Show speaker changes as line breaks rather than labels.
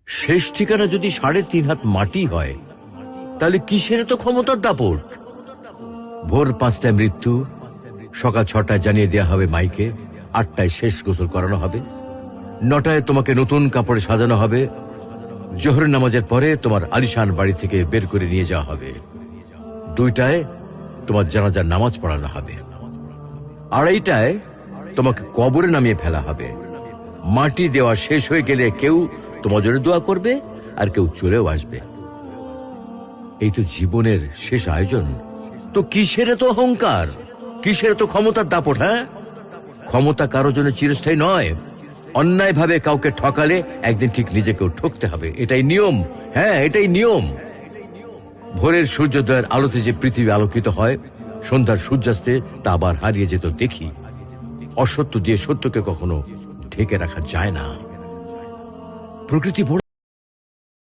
শেষ ঠিকানা যদি ৩.৫ হাত মাটি হয়, তাহলে কিসের তো ক্ষমতার দাপট? ভোর ৫টায় মৃত্যু, সকাল ৬টায় জানিয়ে দেওয়া হবে মাইকে, ৮টায় শেষ গোসল করানো হবে, ৯টায় তোমাকে নতুন কাপড়ে সাজানো হবে, জোহরের নামাজের পরে তোমার আলিশান বাড়ি থেকে বের করে নিয়ে যাওয়া হবে, ২টায় তোমার জানাজার নামাজ পড়ানো হবে, ২:৩০টায় তোমাকে কবরে নামিয়ে ফেলা হবে। মাটি দেওয়া শেষ হয়ে গেলে কেউ তোমার জন্য দোয়া করবে, আর কেউ চলেও আসবে। এই তো জীবনের শেষ আয়োজন। তো কিসের তো অহংকার, কিসের তো ক্ষমতার দাপট? হ্যাঁ, ক্ষমতা কারো জন্য চিরস্থায়ী নয়। অন্যায়ভাবে কাউকে ঠকালে একদিন ঠিক নিজেকেও ঠকতে হবে, এটাই নিয়ম। হ্যাঁ, এটাই নিয়ম। ভোরের সূর্যোদয়ের আলোতে যে পৃথিবী আলোকিত হয়, সন্ধ্যার সূর্যাস্তে তা আবার হারিয়ে যেত দেখি। অসত্য দিয়ে সত্যকে কখনো ঢেকে রাখা যায় না। প্রকৃতি